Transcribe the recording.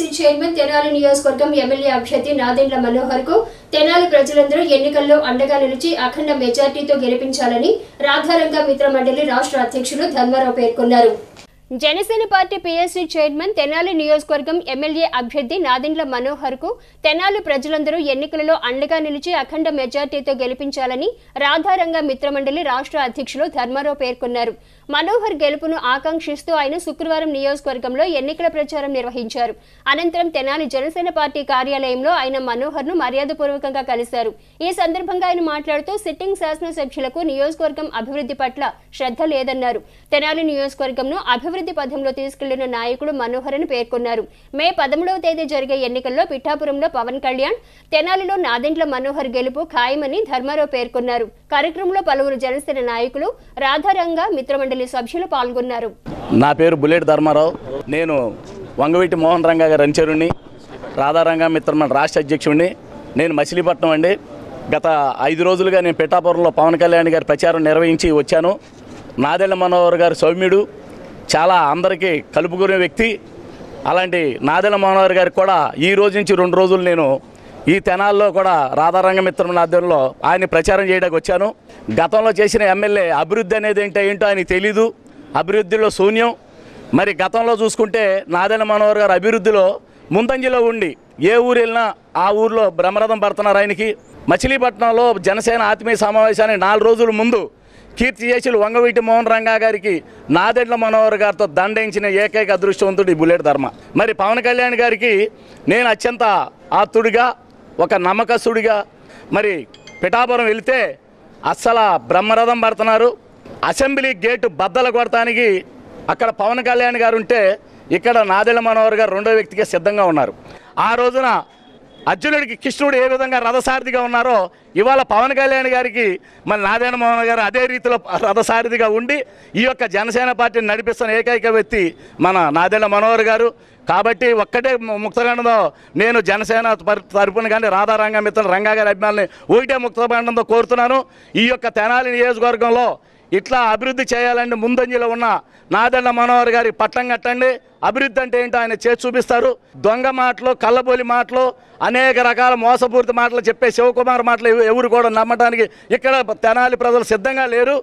PSC chairman Tenali నియోజకవర్గం MLA అభ్యర్థి నాదెండ్ల మనోహర్ కు తెనాలి ప్రజలందరూ ఎన్నికల్లో అండగా నిలిచి అఖండ మెజార్టీతో గెలిపించాలని రాధారంగ మిత్ర మండలి రాష్ట్ర అధ్యక్షులు ధర్మారావు పేర్కొన్నారు. Janasena party PSC chairman Tenali నియోజకవర్గం ఎమ్మెల్యే అభ్యర్థి నాదెండ్ల మనోహర్ కు తెనాలి ప్రజలందరూ ఎన్నికలలో అండగా నిలిచి అఖండ మెజార్టీతో గెలిపించాలని రాధారంగ మిత్రమండలి రాష్ట్ర అధ్యక్షులు ధర్మారావు పేర్కొన్నారు. మనోహర్ గెలుపును ఆకాంక్షిస్తూ ఆయన శుక్రవారం నియోజకవర్గంలో ఎన్నికల ప్రచారం నిర్వహించారు. అనంతరం తెనాలి జనసేన పార్టీ కార్యాలయంలో ఆయన మనోహర్ ను మర్యాదపూర్వకంగా కలిశారు. ఈ సందర్భంగా ఆయన మాట్లాడుతూ సిట్టింగ్ శాసనసభ్యులకు నియోజకవర్గం అభివృద్ధి పట్ల శ్రద్ధ లేదన్నారు. తెనాలి నియోజకవర్గంను అభివృద్ధి పథంలో తీసుకెళ్లిన నాయకుడు మనోహర్ అని పేర్కొన్నారు. మే 13వ తేదీ జరిగే ఎన్నికల్లో పిఠాపురంలో పవన్ కళ్యాణ్, తెనాలిలో నాదెండ్ల మనోహర్ గెలుపు ఖాయమని ధర్మారావు పేర్కొన్నారు. కార్యక్రమంలో పలువురు జనసేన నాయకులు, రాధారంగ మిత్రమండలి సభ్యులు పాల్గొన్నారు. నా పేరు బుల్లెట్ ధర్మారావు. నేను వంగవీటి మోహన్ రంగా గారి అనుచరుణ్ణి, రాధారంగ మిత్రమండలి రాష్ట్ర అధ్యక్షుడిని. నేను మచిలీపట్నం అండి. గత 5 రోజులుగా నేను పిఠాపురంలో పవన్ కళ్యాణ్ గారి ప్రచారం నిర్వహించి వచ్చాను. నాదెండ్ల మనోహర్ గారి సౌమ్యుడు, చాలా అందరికీ కలుపుకునే వ్యక్తి. అలాంటి నాదెండ్ల మనోహర్ గారికి కూడా ఈ రోజు నుంచి 2 రోజులు నేను ఈ తెనాల్లో కూడా రాధారంగ మిత్రమండలి ఆధ్వర్యంలో ఆయన ప్రచారం చేయడానికి వచ్చాను. గతంలో చేసిన ఎమ్మెల్యే అభివృద్ధి అనేది ఏంటో ఆయనకి తెలీదు. అభివృద్ధిలో శూన్యం. మరి గతంలో చూసుకుంటే నాదెండ్ల మనోహర్ గారు అభివృద్ధిలో ముందంజలో ఉండి ఏ ఊరు వెళ్ళినా ఆ ఊరిలో బ్రహ్మరథం పడుతున్నారు ఆయనకి. మచిలీపట్నంలో జనసేన ఆత్మీయ సమావేశానికి 4 రోజుల ముందు కీర్తి చేసులు వంగవీటి మోహన్ రంగా గారికి నాదెండ్ల మనోహర్ గారితో దండించిన ఏకైక అదృష్టవంతుడు ఈ బుల్లెట్ ధర్మ. మరి పవన్ కళ్యాణ్ గారికి నేను అత్యంత ఆప్తుడిగా, ఒక నమ్మకస్తుడిగా మరి పిఠాపురం వెళితే అస్సలు బ్రహ్మరథం పడుతున్నారు. అసెంబ్లీ గేటు బద్దలు కొడటానికి అక్కడ పవన్ కళ్యాణ్ గారు ఉంటే ఇక్కడ నాదెండ్ల మనోహర్ గారు 2వ వ్యక్తిగా సిద్ధంగా ఉన్నారు. ఆ రోజున అర్జునుడికి కృష్ణుడు ఏ విధంగా రథసారథిగా ఉన్నారో ఇవాళ పవన్ కళ్యాణ్ గారికి మన నాదెండ్ల మనోహర్ గారు అదే రీతిలో రథసారథిగా ఉండి ఈ యొక్క జనసేన పార్టీని నడిపిస్తున్న ఏకైక వ్యక్తి మన నాదెండ్ల మనోహర్ గారు. కాబట్టి ఒక్కటే ముక్తఖండంతో నేను జనసేన తరపున కానీ రాధారంగ మిత్రులు రంగా గారి అభిమానులని ఒకటే ముక్తఖండంతో కోరుతున్నాను. ఈ యొక్క తెనాలి నియోజకవర్గంలో ఇట్లా అభివృద్ధి చేయాలని ముందంజలో ఉన్న నాదెండ్ల మనోహర్ గారికి పట్టం కట్టండి. అభివృద్ధి అంటే ఏంటో ఆయన చేసి చూపిస్తారు. దొంగ మాటలు, కళ్ళబోలి మాటలు, అనేక రకాల మోసపూరిత మాటలు చెప్పే శివకుమార్ మాటలు ఎవరు కూడా నమ్మటానికి ఇక్కడ తెనాలి ప్రజలు సిద్ధంగా లేరు.